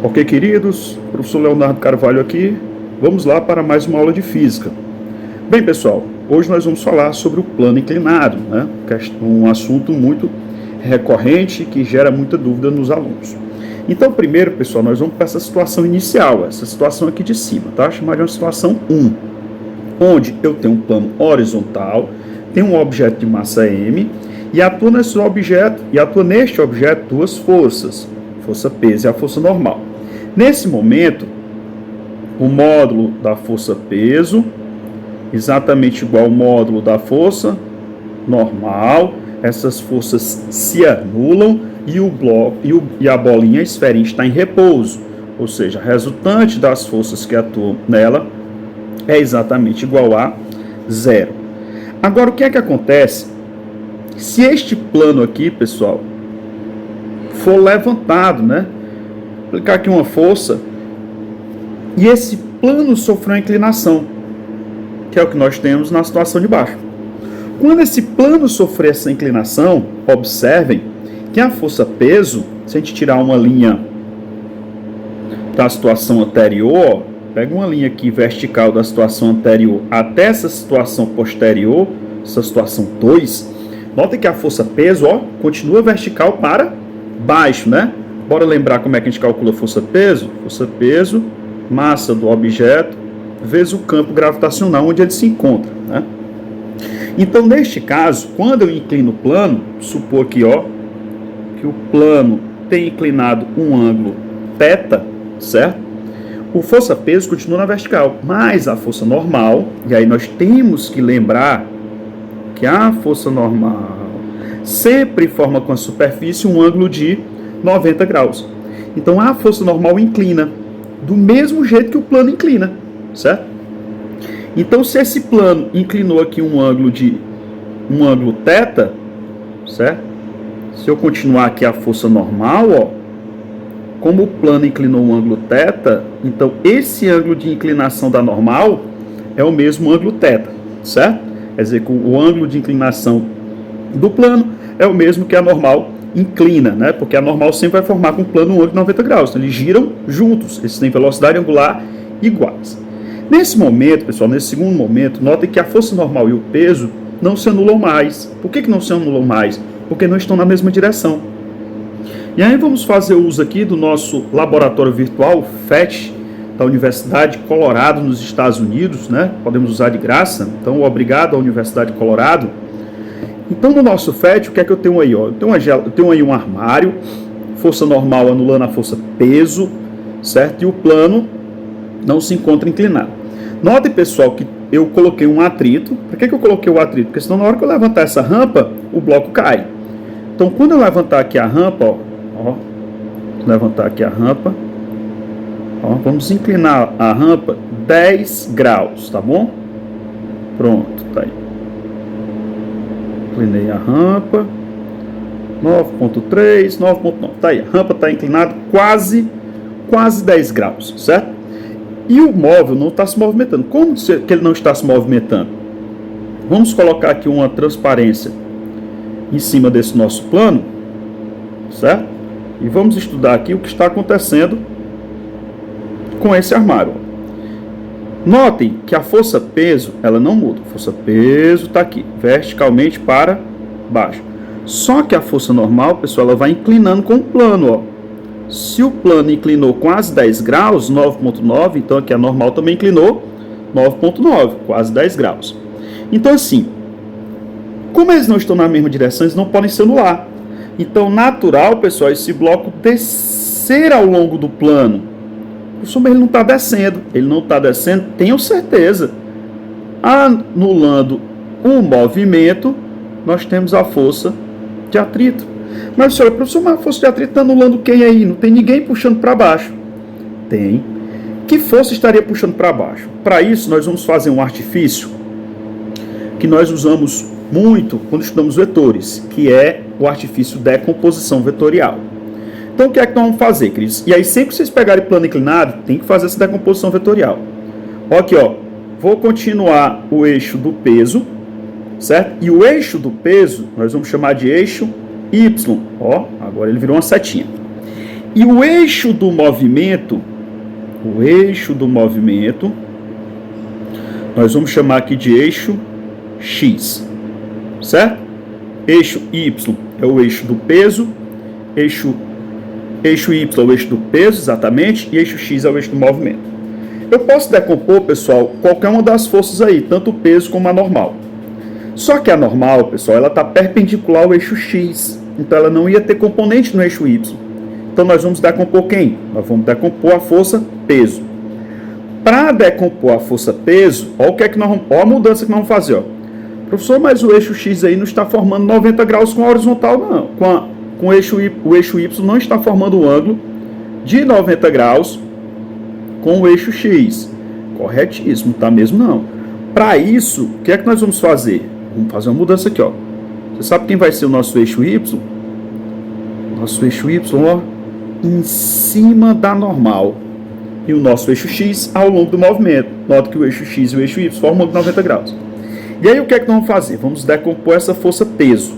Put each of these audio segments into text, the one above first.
Ok, queridos? Professor Leonardo Carvalho aqui. Vamos lá para mais uma aula de física. Bem, pessoal, hoje nós vamos falar sobre o plano inclinado, né? Um assunto muito recorrente que gera muita dúvida nos alunos. Então, primeiro, pessoal, nós vamos para essa situação inicial, essa situação aqui de cima, tá? Chamada de uma situação 1, onde eu tenho um plano horizontal, tenho um objeto de massa M e atua neste objeto duas forças, força peso e a força normal. Nesse momento, o módulo da força peso, exatamente igual ao módulo da força normal, essas forças se anulam e o bloco e a bolinha esferinha está em repouso, ou seja, a resultante das forças que atuam nela é exatamente igual a zero. Agora, o que é que acontece? Se este plano aqui, pessoal, for levantado, né? Vou aplicar aqui uma força e esse plano sofreu uma inclinação, que é o que nós temos na situação de baixo. Quando esse plano sofrer essa inclinação, observem que a força peso, se a gente tirar uma linha da situação anterior, pega uma linha aqui vertical da situação anterior até essa situação posterior, essa situação 2, notem que a força peso, continua vertical para baixo, né? Bora lembrar como é que a gente calcula força peso? Força peso, massa do objeto, vezes o campo gravitacional onde ele se encontra, né? Então, neste caso, quando eu inclino o plano, supor aqui, que o plano tem inclinado um ângulo θ, certo? O força-peso continua na vertical, mas a força normal, e aí nós temos que lembrar que a força normal sempre forma com a superfície um ângulo de 90 graus. Então, a força normal inclina do mesmo jeito que o plano inclina, certo? Então, se esse plano inclinou aqui um ângulo θ, certo? Se eu continuar aqui a força normal, como o plano inclinou um ângulo θ, então esse ângulo de inclinação da normal é o mesmo ângulo θ, certo? Quer dizer que o ângulo de inclinação do plano é o mesmo que a normal inclina, né? Porque a normal sempre vai formar com o plano um ângulo de 90 graus. Então, eles giram juntos, eles têm velocidade angular iguais. Nesse momento, pessoal, nesse segundo momento, notem que a força normal e o peso não se anulam mais. Por que não se anulam mais? Porque não estão na mesma direção. E aí vamos fazer uso aqui do nosso laboratório virtual, FET, da Universidade de Colorado, nos Estados Unidos, né? Podemos usar de graça. Então, obrigado à Universidade de Colorado. Então, no nosso FET, o que é que eu tenho aí? Eu tenho aí um armário, força normal anulando a força peso, certo? E o plano não se encontra inclinado. Note, pessoal, que eu coloquei um atrito. Por que eu coloquei o atrito? Porque senão, na hora que eu levantar essa rampa, o bloco cai. Então, quando eu levantar aqui a rampa, levantar aqui a rampa, vamos inclinar a rampa 10 graus, tá bom? Pronto, tá aí. Inclinei a rampa, 9.3, 9.9, tá aí, a rampa está inclinada quase 10 graus, certo? E o móvel não está se movimentando. Como que ele não está se movimentando? Vamos colocar aqui uma transparência em cima desse nosso plano, certo? E vamos estudar aqui o que está acontecendo com esse armário. Notem que a força-peso, ela não muda. A força-peso está aqui, verticalmente para baixo. Só que a força normal, pessoal, ela vai inclinando com o plano, Se o plano inclinou quase 10 graus, 9.9, então aqui a normal também inclinou 9.9, quase 10 graus. Então, assim, como eles não estão na mesma direção, eles não podem se anular. Então, natural, pessoal, esse bloco descer ao longo do plano. Mas ele não está descendo. Ele não está descendo, tenho certeza. Anulando o movimento, nós temos a força de atrito. Mas, senhora, professor, mas a força de atrito está anulando quem aí? Não tem ninguém puxando para baixo. Tem. Que força estaria puxando para baixo? Para isso, nós vamos fazer um artifício que nós usamos muito quando estudamos vetores, que é o artifício de decomposição vetorial. Então, o que é que nós vamos fazer, queridos? E aí, sempre que vocês pegarem plano inclinado, tem que fazer essa decomposição vetorial. Aqui, vou continuar o eixo do peso, certo? E o eixo do peso, nós vamos chamar de eixo Y. Agora ele virou uma setinha. E o eixo do movimento, nós vamos chamar aqui de eixo X, certo? Eixo Y é o eixo do peso, eixo Y é o eixo do peso, exatamente, e eixo X é o eixo do movimento. Eu posso decompor, pessoal, qualquer uma das forças aí, tanto o peso como a normal. Só que a normal, pessoal, ela está perpendicular ao eixo X, então ela não ia ter componente no eixo Y. Então nós vamos decompor quem? Nós vamos decompor a força peso. Para decompor a força peso, olha o que é que nós vamos, olha a mudança que nós vamos fazer, ó. Professor, mas o eixo X aí não está formando 90 graus com a horizontal, não. Com o eixo Y não está formando um ângulo de 90 graus com o eixo X. Corretíssimo, tá mesmo não. Para isso, o que é que nós vamos fazer? Vamos fazer uma mudança aqui, ó. Você sabe quem vai ser o nosso eixo Y? Nosso eixo Y, ó, em cima da normal. E o nosso eixo X ao longo do movimento. Nota que o eixo X e o eixo Y formam 90 graus. E aí o que é que nós vamos fazer? Vamos decompor essa força peso.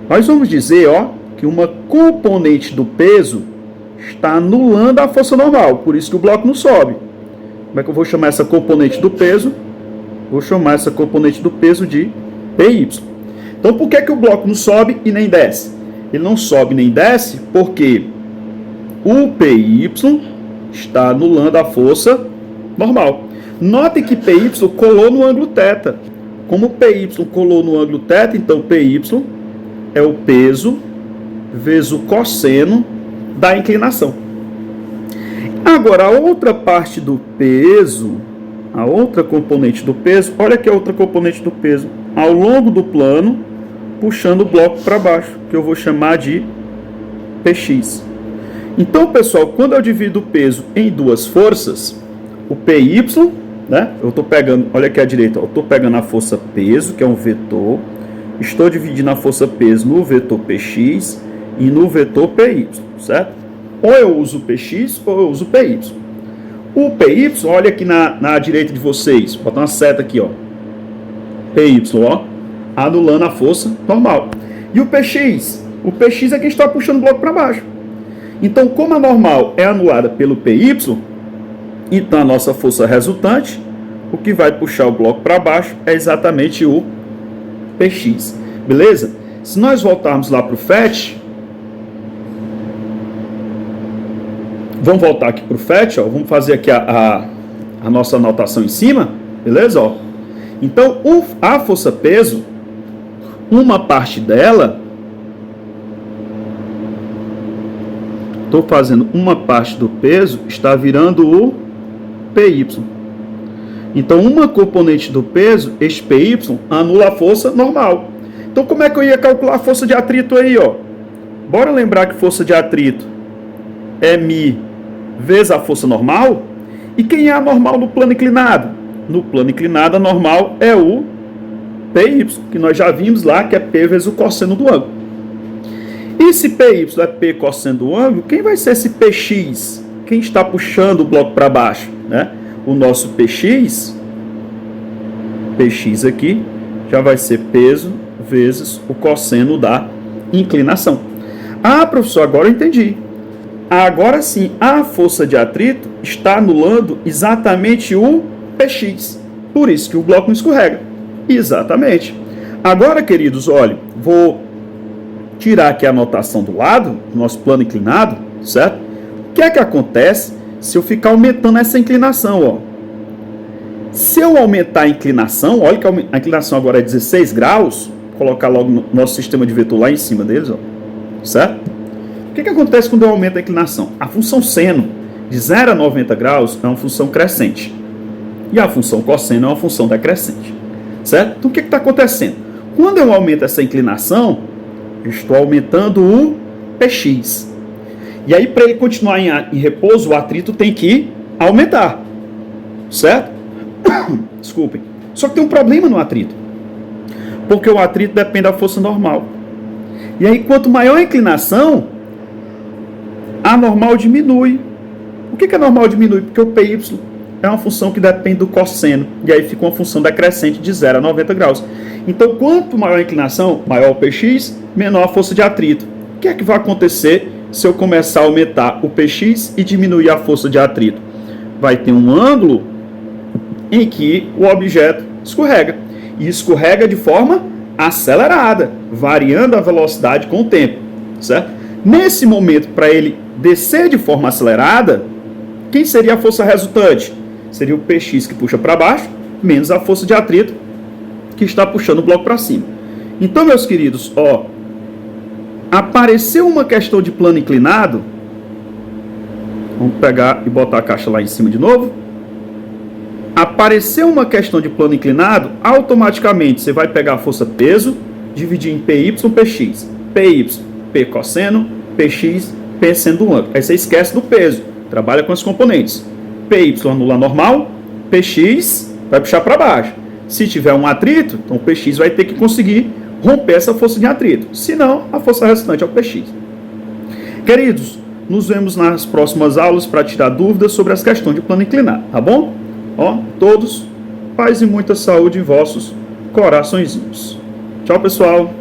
Nós vamos dizer, ó, que uma componente do peso está anulando a força normal, por isso que o bloco não sobe. Como é que eu vou chamar essa componente do peso? Vou chamar essa componente do peso de PY. Então por que o bloco não sobe e nem desce? Ele não sobe nem desce porque o PY está anulando a força normal. Note que PY colou no ângulo θ. Como o PY colou no ângulo θ, então PY é o peso vezes o cosseno da inclinação. Agora, a outra parte do peso, a outra componente do peso, olha aqui a outra componente do peso, ao longo do plano, puxando o bloco para baixo, que eu vou chamar de Px. Então, pessoal, quando eu divido o peso em duas forças, o Py, né? Eu estou pegando, olha aqui à direita, eu estou pegando a força peso, que é um vetor, estou dividindo a força peso no vetor Px e no vetor Py, certo? Ou eu uso Px ou eu uso Py. O Py, olha aqui na direita de vocês, vou botar uma seta aqui, ó. Py, ó, anulando a força normal. E o Px? O Px é quem está puxando o bloco para baixo. Então, como a normal é anulada pelo Py, então a nossa força resultante, o que vai puxar o bloco para baixo é exatamente o Px. Beleza? Se nós voltarmos lá para o FET, vamos voltar aqui para o FET, ó, vamos fazer aqui a nossa anotação em cima, beleza? Ó. Então, a força peso, uma parte dela, estou fazendo uma parte do peso, está virando o Py. Então, uma componente do peso, este Py, anula a força normal. Então, como é que eu ia calcular a força de atrito aí, ó? Bora lembrar que força de atrito é μ vezes a força normal? E quem é a normal no plano inclinado? No plano inclinado, a normal é o Py, que nós já vimos lá, que é P vezes o cosseno do ângulo. E se Py é P cosseno do ângulo, quem vai ser esse Px? Quem está puxando o bloco para baixo, né? O nosso Px aqui, já vai ser peso vezes o cosseno da inclinação. Ah, professor, agora eu entendi. Agora sim, a força de atrito está anulando exatamente o Px. Por isso que o bloco não escorrega. Exatamente. Agora, queridos, olha, vou tirar aqui a anotação do lado, do nosso plano inclinado, certo? O que é que acontece se eu ficar aumentando essa inclinação, ó? Se eu aumentar a inclinação, olha que a inclinação agora é 16 graus, vou colocar logo no nosso sistema de vetor lá em cima deles, ó, certo? O que acontece quando eu aumento a inclinação? A função seno de 0 a 90 graus é uma função crescente. E a função cosseno é uma função decrescente. Certo? Então o que está acontecendo? Quando eu aumento essa inclinação, eu estou aumentando o Px. E aí, para ele continuar em repouso, o atrito tem que aumentar. Certo? Desculpem. Só que tem um problema no atrito. Porque o atrito depende da força normal. E aí, quanto maior a inclinação, a normal diminui. Por que a normal diminui? Porque o Py é uma função que depende do cosseno. E aí fica uma função decrescente de 0 a 90 graus. Então, quanto maior a inclinação, maior o Px, menor a força de atrito. O que é que vai acontecer se eu começar a aumentar o Px e diminuir a força de atrito? Vai ter um ângulo em que o objeto escorrega. E escorrega de forma acelerada, variando a velocidade com o tempo, certo? Nesse momento, para ele descer de forma acelerada, quem seria a força resultante? Seria o Px que puxa para baixo, menos a força de atrito que está puxando o bloco para cima. Então, meus queridos, apareceu uma questão de plano inclinado. Vamos pegar e botar a caixa lá em cima de novo. Apareceu uma questão de plano inclinado, automaticamente você vai pegar a força peso, dividir em PY, PX. PY, P cosseno, PX, P sendo um ângulo. Aí você esquece do peso, trabalha com os componentes. PY anula normal, PX vai puxar para baixo. Se tiver um atrito, então o PX vai ter que conseguir romper essa força de atrito. Senão, a força restante é o PX. Queridos, nos vemos nas próximas aulas para tirar dúvidas sobre as questões de plano inclinado, tá bom? Todos, paz e muita saúde em vossos coraçõezinhos. Tchau, pessoal!